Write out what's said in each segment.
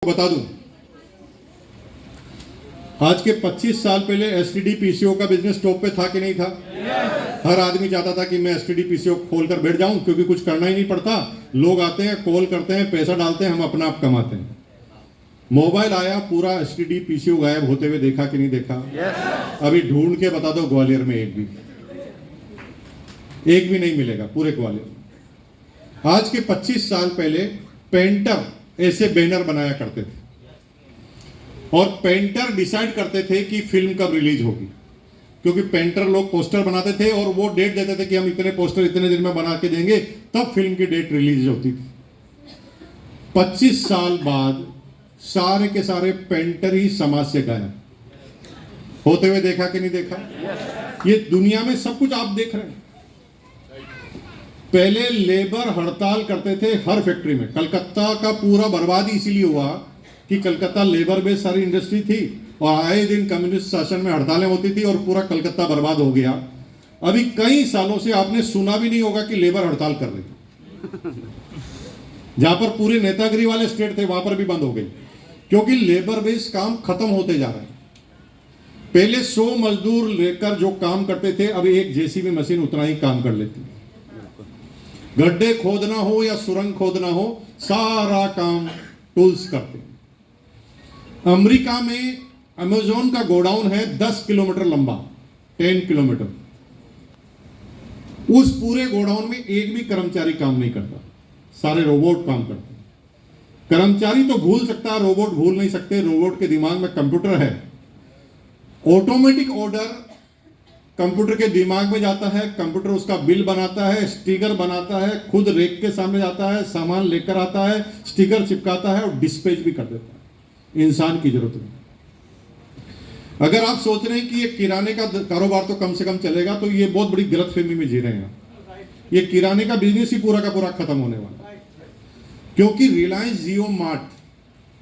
बता दूं, आज के 25 साल पहले एसटीडी पीसीओ का बिजनेस टॉप पे था कि नहीं था? हर आदमी चाहता था कि मैं एसटीडी पीसीओ खोलकर बैठ जाऊं, क्योंकि कुछ करना ही नहीं पड़ता। लोग आते हैं, कॉल करते हैं, पैसा डालते हैं, हम अपना आप कमाते हैं। मोबाइल आया, पूरा एसटीडी पीसीओ गायब होते हुए देखा कि नहीं देखा? अभी ढूंढ के बता दो, ग्वालियर में एक भी नहीं मिलेगा पूरे ग्वालियर। आज के 25 साल पहले पेंटर ऐसे बैनर बनाया करते थे और पेंटर डिसाइड करते थे कि फिल्म कब रिलीज होगी, क्योंकि पेंटर लोग पोस्टर बनाते थे और वो डेट देते थे कि हम इतने पोस्टर इतने दिन में बना के देंगे, तब फिल्म की डेट रिलीज होती थी। 25 साल बाद सारे के सारे पेंटर ही समाज से गायब होते हुए देखा कि नहीं देखा? ये दुनिया में सब कुछ आप देख रहे हैं। पहले लेबर हड़ताल करते थे हर फैक्ट्री में। कलकत्ता का पूरा बर्बादी इसीलिए हुआ कि कलकत्ता लेबर बेस्ड सारी इंडस्ट्री थी और आए दिन कम्युनिस्ट शासन में हड़तालें होती थी और पूरा कलकत्ता बर्बाद हो गया। अभी कई सालों से आपने सुना भी नहीं होगा कि लेबर हड़ताल कर रही। जहां पर पूरे नेतागिरी वाले स्टेट थे वहां पर भी बंद हो गई, क्योंकि लेबर बेस्ड काम खत्म होते जा रहे हैं। पहले 100 मजदूर लेकर जो काम करते थे, अभी एक जेसीबी मशीन उतना ही काम कर लेती है। गड्ढे खोदना हो या सुरंग खोदना हो, सारा काम टूल्स करते हैं। अमेरिका में अमेज़न का गोडाउन है 10 किलोमीटर लंबा, 10 किलोमीटर। उस पूरे गोडाउन में एक भी कर्मचारी काम नहीं करता, सारे रोबोट काम करते हैं। कर्मचारी तो भूल सकता है, रोबोट भूल नहीं सकते। रोबोट के दिमाग में कंप्यूटर है। ऑटोमेटिक ऑर्डर कंप्यूटर के दिमाग में जाता है, कंप्यूटर उसका बिल बनाता है, स्टिकर बनाता है, खुद रेक के सामने जाता है, सामान लेकर आता है, स्टिकर चिपकाता है और डिस्पैच भी कर देता है। इंसान की जरूरत नहीं। अगर आप सोच रहे हैं कि ये किराने का कारोबार तो कम से कम चलेगा, तो ये बहुत बड़ी गलतफहमी में जी रहे हैं। ये किराने का बिजनेस ही पूरा का पूरा खत्म होने वाला है, क्योंकि रिलायंस जियो मार्ट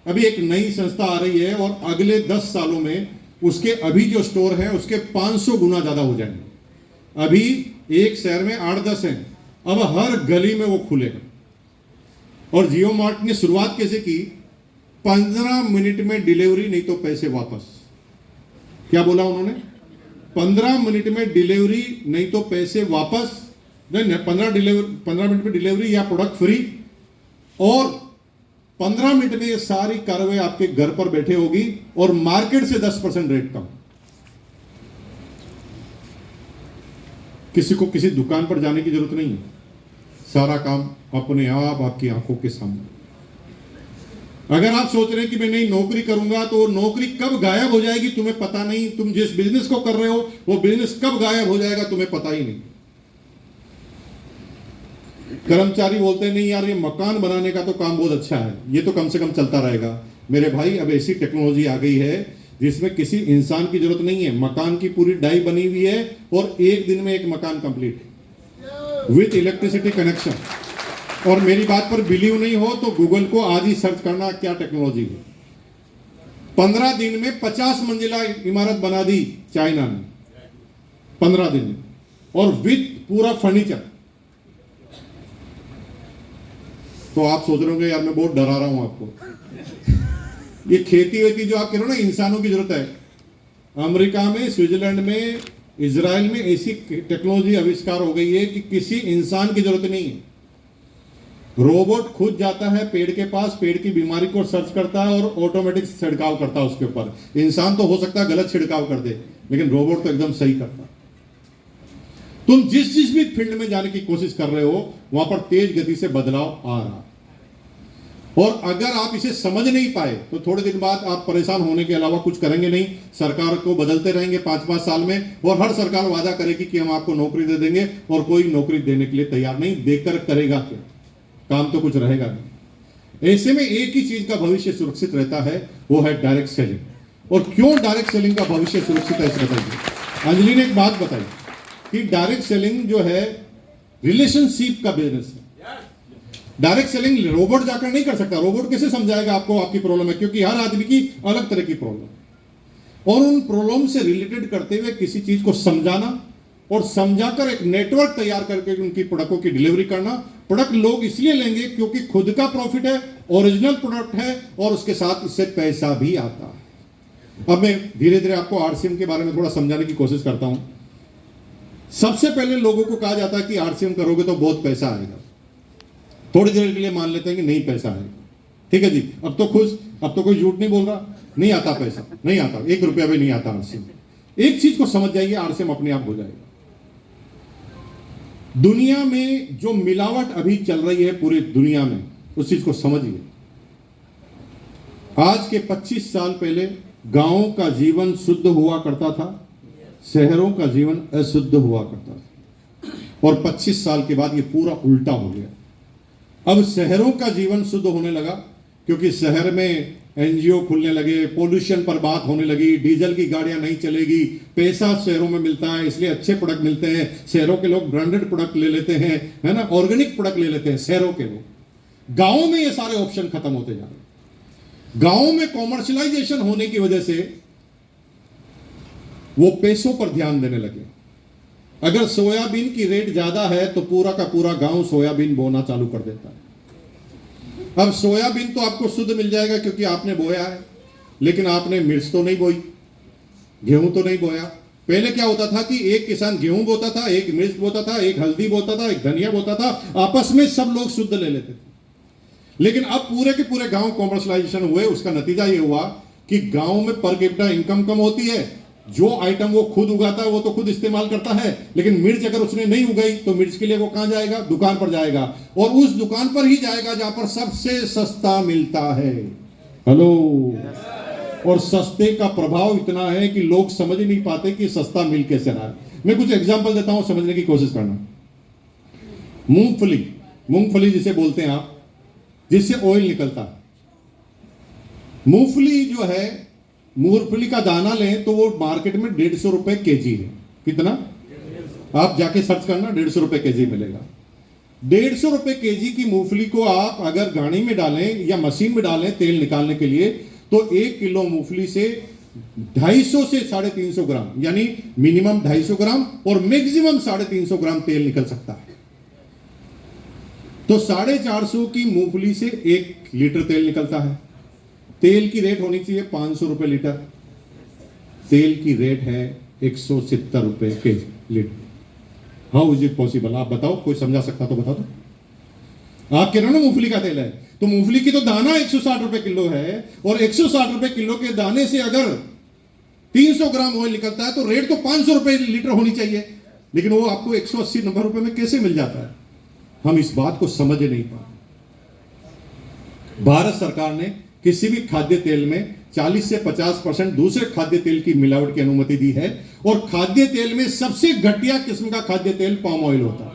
अभी एक नई संस्था आ रही है और अगले 10 सालों में उसके अभी जो स्टोर है उसके 500 गुना ज्यादा हो जाएंगे। अभी एक शहर में 8-10 हैं, अब हर गली में वो खुलेगा। और जियो मार्ट ने शुरुआत कैसे की? 15 मिनट में डिलीवरी, नहीं तो पैसे वापस। क्या बोला उन्होंने? 15 मिनट में डिलीवरी, नहीं तो पैसे वापस। नहीं, 15 मिनट में डिलीवरी या प्रोडक्ट फ्री, और 15 मिनट में ये सारी कार्रवाई आपके घर पर बैठे होगी और मार्केट से 10% रेट कम। किसी को किसी दुकान पर जाने की जरूरत नहीं है, सारा काम अपने आप आपकी आंखों के सामने। अगर आप सोच रहे हैं कि मैं नहीं नौकरी करूंगा, तो नौकरी कब गायब हो जाएगी तुम्हें पता नहीं। तुम जिस बिजनेस को कर रहे हो वो बिजनेस कब गायब हो जाएगा तुम्हें पता ही नहीं। कर्मचारी बोलते हैं नहीं यार, ये मकान बनाने का तो काम बहुत अच्छा है, ये तो कम से कम चलता रहेगा। मेरे भाई, अब ऐसी टेक्नोलॉजी आ गई है जिसमें किसी इंसान की जरूरत नहीं है। मकान की पूरी डाई बनी हुई है और एक दिन में एक मकान कंप्लीट है विथ इलेक्ट्रिसिटी कनेक्शन। और मेरी बात पर बिलीव नहीं हो तो गूगल को आज ही सर्च करना क्या टेक्नोलॉजी है। 15 दिन में 50 मंजिला इमारत बना दी चाइना ने, 15 दिन में, और विथ पूरा फर्नीचर। तो आप सोच रहे होंगे यार मैं बहुत डरा रहा हूं आपको। ये खेती वेती जो आप कह रहे हो ना, इंसानों की जरूरत है। अमेरिका में, स्विट्जरलैंड में, इजराइल में ऐसी टेक्नोलॉजी आविष्कार हो गई है कि किसी इंसान की जरूरत नहीं है। रोबोट खुद जाता है पेड़ के पास, पेड़ की बीमारी को सर्च करता है और ऑटोमेटिक छिड़काव करता है उसके ऊपर। इंसान तो हो सकता है गलत छिड़काव कर दे, लेकिन रोबोट तो एकदम सही करता है। तुम जिस भी फील्ड में जाने की कोशिश कर रहे हो, वहां पर तेज गति से बदलाव आ रहा है। और अगर आप इसे समझ नहीं पाए तो थोड़े दिन बाद आप परेशान होने के अलावा कुछ करेंगे नहीं। सरकार को बदलते रहेंगे 5-5 साल में, और हर सरकार वादा करेगी कि हम आपको नौकरी दे देंगे, और कोई नौकरी देने के लिए तैयार नहीं। देकर करेगा क्या? काम तो कुछ रहेगा नहीं। ऐसे में एक ही चीज का भविष्य सुरक्षित रहता है, वो है डायरेक्ट सेलिंग। और क्यों डायरेक्ट सेलिंग का भविष्य सुरक्षित है, इसे बताइए। अंजलि ने एक बात बताई कि डायरेक्ट सेलिंग जो है रिलेशनशिप का बिजनेस है। डायरेक्ट सेलिंग रोबोट जाकर नहीं कर सकता। रोबोट कैसे समझाएगा आपको आपकी प्रॉब्लम है, क्योंकि हर आदमी की अलग तरह की प्रॉब्लम है। और उन प्रॉब्लम से रिलेटेड करते हुए किसी चीज को समझाना और समझाकर एक नेटवर्क तैयार करके उनकी प्रोडक्टों की डिलीवरी करना, प्रोडक्ट लोग इसलिए लेंगे क्योंकि खुद का प्रॉफिट है, ओरिजिनल प्रोडक्ट है और उसके साथ इससे पैसा भी आता है। अब मैं धीरे धीरे आपको आरसीएम के बारे में थोड़ा समझाने की कोशिश करता हूं। सबसे पहले लोगों को कहा जाता है कि आरसीएम करोगे तो बहुत पैसा आएगा। थोड़ी देर के लिए मान लेते हैं कि नहीं पैसा आएगा, ठीक है जी, अब तो खुश, अब तो कोई झूठ नहीं बोल रहा, नहीं आता पैसा, नहीं आता, 1 रुपया भी नहीं आता आरसीएम। एक चीज को समझ जाइए, आरसीएम अपने आप हो जाएगा। दुनिया में जो मिलावट अभी चल रही है पूरी दुनिया में, उस चीज को समझिए। आज के 25 साल पहले गांवों का जीवन शुद्ध हुआ करता था, शहरों का जीवन अशुद्ध हुआ करता था, और 25 साल के बाद ये पूरा उल्टा हो गया। अब शहरों का जीवन शुद्ध होने लगा क्योंकि शहर में एनजीओ खुलने लगे, पोल्यूशन पर बात होने लगी, डीजल की गाड़ियां नहीं चलेगी, पैसा शहरों में मिलता है, इसलिए अच्छे प्रोडक्ट मिलते हैं, शहरों के लोग ब्रांडेड प्रोडक्ट ले लेते हैं, है ना, ऑर्गेनिक प्रोडक्ट ले लेते हैं शहरों के लोग। गांवों में ये सारे ऑप्शन खत्म होते जा रहे हैं। गांवों में कॉमर्शलाइजेशन होने की वजह से वो पैसों पर ध्यान देने लगे। अगर सोयाबीन की रेट ज्यादा है तो पूरा का पूरा गांव सोयाबीन बोना चालू कर देता है। अब सोयाबीन तो आपको शुद्ध मिल जाएगा क्योंकि आपने बोया है, लेकिन आपने मिर्च तो नहीं बोई, गेहूं तो नहीं बोया। पहले क्या होता था कि एक किसान गेहूं बोता था, एक मिर्च बोता था, एक हल्दी बोता था, एक धनिया बोता था, आपस में सब लोग शुद्ध ले लेते थे। लेकिन अब पूरे के पूरे गांव कॉमर्शलाइजेशन हुए, उसका नतीजा ये हुआ कि गांव में पर कैपिटा इनकम कम होती है। जो आइटम वो खुद उगाता है वो तो खुद इस्तेमाल करता है, लेकिन मिर्च अगर उसने नहीं उगाई तो मिर्च के लिए वो कहां जाएगा? दुकान पर जाएगा, और उस दुकान पर ही जाएगा जहां पर सबसे सस्ता मिलता है। हेलो। और सस्ते का प्रभाव इतना है कि लोग समझ नहीं पाते कि सस्ता मिल कैसे रहा है। मैं कुछ एग्जांपल देता हूं, समझने की कोशिश करना। मूंगफली, मूंगफली जिसे बोलते हैं आप, जिससे ऑयल निकलता है। मूंगफली जो है, मूंगफली का दाना लें तो वो मार्केट में 150 रुपए केजी है। कितना? आप जाके सर्च करना, 150 रुपए केजी मिलेगा। 150 रुपए केजी की मूंगफली को आप अगर गाड़ी में डालें या मशीन में डालें तेल निकालने के लिए, तो 1 किलो मूंगफली से 250 से 350 ग्राम, यानी मिनिमम 250 ग्राम और मैक्सिमम 350 ग्राम तेल निकल सकता है। तो 450 की मूंगफली से 1 लीटर तेल निकलता है। तेल की रेट होनी चाहिए 500 रुपए लीटर, तेल की रेट है 170 रुपए के litre. How is it possible? आप बताओ, कोई समझा सकता तो बता दो। आप कह रहे हो ना मूंगफली का तेल है, तो मूंगफली की तो दाना 160 रुपए किलो है, और 160 रुपए किलो के दाने से अगर 300 ग्राम ऑयल निकलता है तो रेट तो 500 रुपए लीटर होनी चाहिए, लेकिन वो आपको 180-90 रुपए में कैसे मिल जाता है? हम इस बात को समझ नहीं पाते। भारत सरकार ने किसी भी खाद्य तेल में 40 से 50% दूसरे खाद्य तेल की मिलावट की अनुमति दी है, और खाद्य तेल में सबसे घटिया किस्म का खाद्य तेल पाम ऑयल होता है।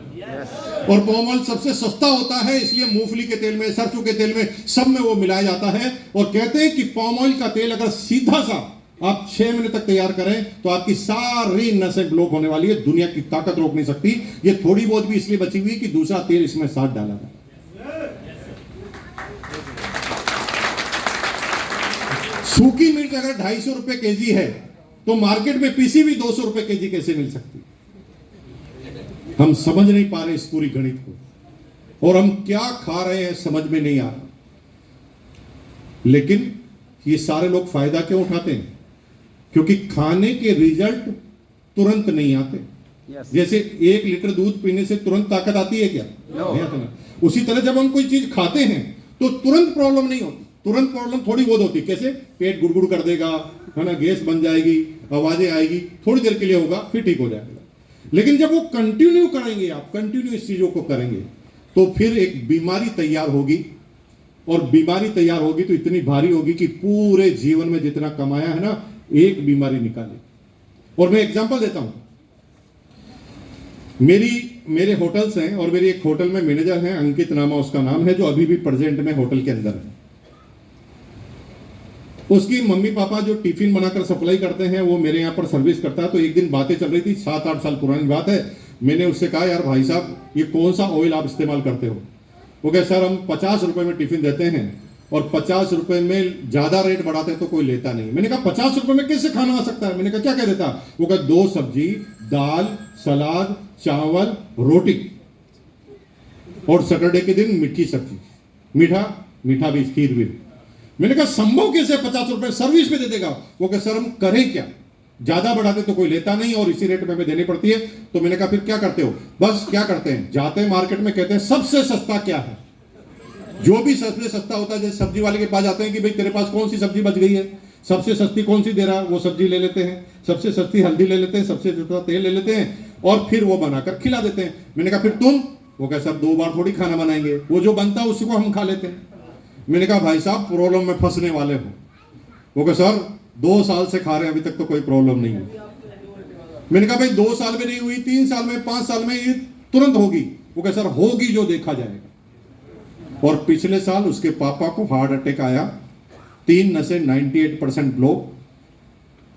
और पाम ऑयल सबसे सस्ता होता है, इसलिए मूंगफली के तेल में, सरसों के तेल में, सब में वो मिलाया जाता है। और कहते हैं कि पाम ऑयल का तेल अगर सीधा सा आप 6 महीने तक तैयार करें तो आपकी सारी नसें ब्लॉक होने वाली है, दुनिया की ताकत रोक नहीं सकती। ये थोड़ी बहुत भी इसलिए बची हुई कि दूसरा तेल इसमें साथ डाला है। सूखी मिर्च अगर 250 रुपए केजी है तो मार्केट में पीसी भी 200 रुपए केजी कैसे मिल सकती? हम समझ नहीं पा रहे इस पूरी गणित को, और हम क्या खा रहे हैं समझ में नहीं आ रहा। लेकिन ये सारे लोग फायदा क्यों उठाते हैं? क्योंकि खाने के रिजल्ट तुरंत नहीं आते। जैसे 1 लीटर दूध पीने से तुरंत ताकत आती है क्या? नहीं आता ना। उसी तरह जब हम कोई चीज खाते हैं तो तुरंत प्रॉब्लम नहीं होती, तुरंत प्रॉब्लम थोड़ी बहुत होती। कैसे? पेट गुड़गुड़ कर देगा, है ना, गैस बन जाएगी, आवाजें आएगी, थोड़ी देर के लिए होगा, फिर ठीक हो जाएगा। लेकिन जब वो कंटिन्यू करेंगे, आप कंटिन्यू इस चीजों को करेंगे, तो फिर एक बीमारी तैयार होगी, और बीमारी तैयार होगी तो इतनी भारी होगी कि पूरे जीवन में जितना कमाया है ना, एक बीमारी निकाले। और मैं एग्जांपल देता हूं। मेरे होटल्स हैं, और मेरी एक होटल में मैनेजर हैं, अंकित नामा उसका नाम है, जो अभी भी प्रेजेंट में होटल के अंदर है। उसकी मम्मी पापा जो टिफिन बनाकर सप्लाई करते हैं, वो मेरे यहाँ पर सर्विस करता है। तो एक दिन बातें चल रही थी, 7-8 साल पुरानी बात है। मैंने उससे कहा, यार भाई साहब, ये कौन सा ऑयल आप इस्तेमाल करते हो? वो कहे, सर हम 50 रुपए में टिफिन देते हैं, और 50 रुपए में ज्यादा रेट बढ़ाते हैं तो कोई लेता नहीं। मैंने कहा 50 रुपए में कैसे खाना आ सकता है? मैंने कहा क्या कह देता? वो कहा 2 सब्जी, दाल, सलाद, चावल, रोटी, और सैटरडे के दिन मीठी सब्जी, मीठा भी, खीर भी। मैंने कहा संभव कैसे 50 रुपए सर्विस पे दे देगा? वो कहा सर हम करें क्या, ज्यादा बढ़ाते तो कोई लेता नहीं और इसी रेट में हमें देनी पड़ती है। तो मैंने कहा फिर क्या करते हो? बस क्या करते हैं, जाते हैं मार्केट में, कहते हैं सबसे सस्ता क्या है, जो भी सबसे सस्ता होता है। जैसे सब्जी वाले के पास जाते हैं कि भाई तेरे पास कौन सी सब्जी बच गई है, सबसे सस्ती कौन सी दे रहा है, वो सब्जी ले लेते हैं, सबसे सस्ती हल्दी ले लेते हैं, सबसे सस्ता तेल ले लेते हैं और फिर वो बनाकर खिला देते हैं। मैंने कहा फिर तुम? वो कहा सर 2 बार थोड़ी खाना बनाएंगे, वो जो बनता है उसी को हम खा लेते हैं। मैंने कहा भाई साहब प्रॉब्लम में फंसने वाले हो। वो कहा सर 2 साल से खा रहे हैं, अभी तक तो कोई प्रॉब्लम नहीं है। मैंने कहा भाई 2 साल में नहीं हुई, 3 साल में, 5 साल में, ये तुरंत होगी। वो कहा सर होगी, जो देखा जाएगा। और पिछले साल उसके पापा को हार्ट अटैक आया, 3 नसें 98% block.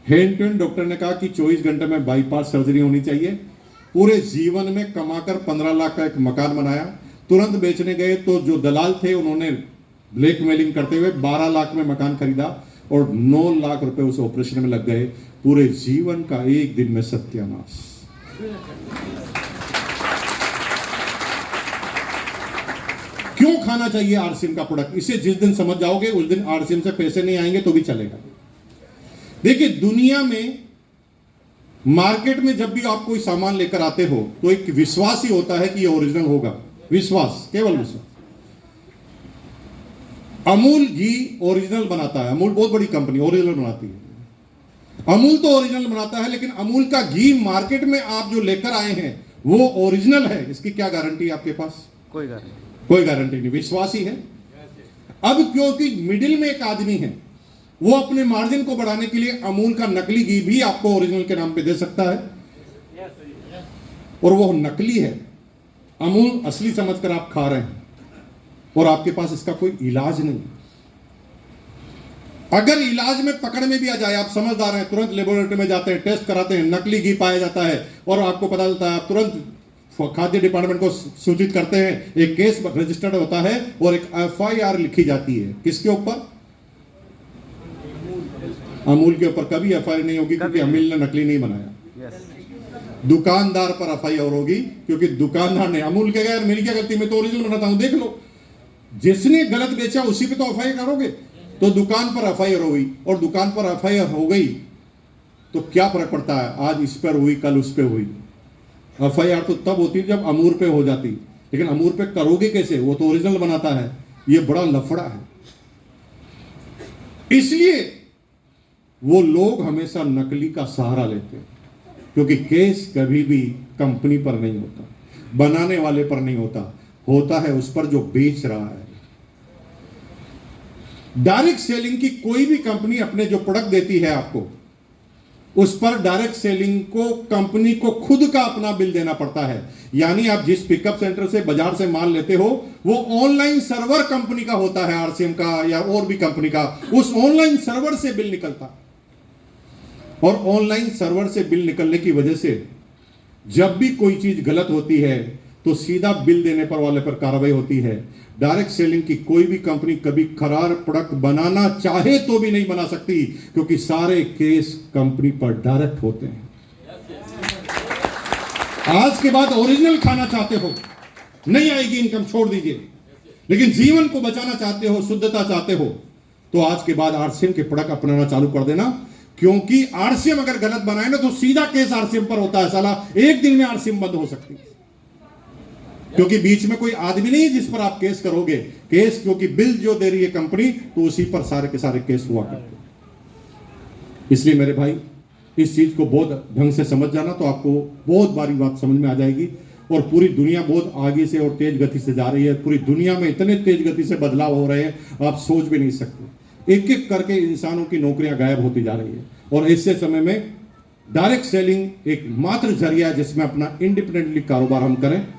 Hand to hand doctor ने कहा कि 24 घंटे में बाईपास सर्जरी होनी चाहिए। पूरे जीवन में कमाकर 15 लाख का एक मकान बनाया, तुरंत बेचने गए तो जो दलाल थे उन्होंने ब्लैकमेलिंग करते हुए 12 लाख में मकान खरीदा और 9 लाख रुपए उस ऑपरेशन में लग गए। पूरे जीवन का एक दिन में सत्यानाश। क्यों खाना चाहिए आरसीएम का प्रोडक्ट? इसे जिस दिन समझ जाओगे उस दिन आरसीएम से पैसे नहीं आएंगे तो भी चलेगा। देखिए दुनिया में मार्केट में जब भी आप कोई सामान लेकर आते हो तो एक विश्वास ही होता है कि ये ओरिजिनल होगा, विश्वास, केवल विश्वास। अमूल घी ओरिजिनल बनाता है, अमूल बहुत बड़ी कंपनी ओरिजिनल बनाती है। अमूल तो ओरिजिनल बनाता है, लेकिन अमूल का घी मार्केट में आप जो लेकर आए हैं वो ओरिजिनल है, इसकी क्या गारंटी है आपके पास? कोई गारंटी नहीं, विश्वास ही है। अब क्योंकि मिडिल में एक आदमी है, वो अपने मार्जिन को बढ़ाने के लिए अमूल का नकली घी भी आपको ओरिजिनल के नाम पे दे सकता है, और वो नकली है, अमूल असली समझकर आप खा रहे हैं और आपके पास इसका कोई इलाज नहीं। अगर इलाज में पकड़ में भी आ जाए, आप समझदार हैं, तुरंत लेबोरेटरी में जाते हैं, टेस्ट कराते हैं, नकली घी पाया जाता है और आपको पता चलता है, आप तुरंत खाद्य डिपार्टमेंट को सूचित करते हैं, एक केस रजिस्टर्ड होता है और एक एफआईआर लिखी जाती है। किसके ऊपर? अमूल के ऊपर कभी एफआईआर नहीं होगी क्योंकि अमूल ने नकली नहीं बनाया। दुकानदार पर एफआईआर होगी क्योंकि दुकानदार ने, अमूल के यार मेरी क्या गलती, मैं तो ओरिजिनल बनाता हूं, देख लो। जिसने गलत बेचा उसी पे तो एफआईआर करोगे, तो दुकान पर एफआईआर हो गई, और दुकान पर एफआईआर हो गई तो क्या फर्क पड़ता है, आज इस पर हुई कल उस पर हुई। एफआईआर तो तब होती जब अमूल पे हो जाती, लेकिन अमूल पे करोगे कैसे, वो तो ओरिजिनल बनाता है। ये बड़ा लफड़ा है। इसलिए वो लोग हमेशा नकली का सहारा लेते हैं, क्योंकि केस कभी भी कंपनी पर नहीं होता, बनाने वाले पर नहीं होता, होता है उस पर जो बेच रहा है। डायरेक्ट सेलिंग की कोई भी कंपनी अपने जो प्रोडक्ट देती है आपको, उस पर डायरेक्ट सेलिंग को कंपनी को खुद का अपना बिल देना पड़ता है। यानी आप जिस पिकअप सेंटर से बाजार से माल लेते हो वो ऑनलाइन सर्वर कंपनी का होता है, आरसीएम का या और भी कंपनी का, उस ऑनलाइन सर्वर से बिल निकलता है। और ऑनलाइन सर्वर से बिल निकलने की वजह से जब भी कोई चीज गलत होती है तो सीधा बिल देने पर वाले पर कार्रवाई होती है। डायरेक्ट सेलिंग की कोई भी कंपनी कभी खराब प्रोडक्ट बनाना चाहे तो भी नहीं बना सकती, क्योंकि सारे केस कंपनी पर डायरेक्ट होते हैं। आज के बाद ओरिजिनल खाना चाहते हो, नहीं आएगी इनकम, छोड़ दीजिए। लेकिन जीवन को बचाना चाहते हो, शुद्धता चाहते हो, तो आज के बाद आरसीएम के प्रोडक्ट अपनाना चालू कर देना। क्योंकि आरसीएम अगर गलत बनाए ना तो सीधा केस आरसीएम पर होता है। साला एक दिन में आरसीएम बंद हो सकती है, क्योंकि बीच में कोई आदमी नहीं है जिस पर आप केस करोगे। केस क्योंकि बिल जो दे रही है कंपनी, तो उसी पर सारे के सारे केस हुआ करते। इसलिए मेरे भाई इस चीज को बहुत ढंग से समझ जाना, तो आपको बहुत बारी बात समझ में आ जाएगी। और पूरी दुनिया बहुत आगे से और तेज गति से जा रही है। पूरी दुनिया में इतने तेज गति से बदलाव हो रहे हैं आप सोच भी नहीं सकते। एक एक करके इंसानों की नौकरियां गायब होती जा रही है, और ऐसे समय में डायरेक्ट सेलिंग एक मात्र जरिया है जिसमें अपना इंडिपेंडेंटली कारोबार हम करें।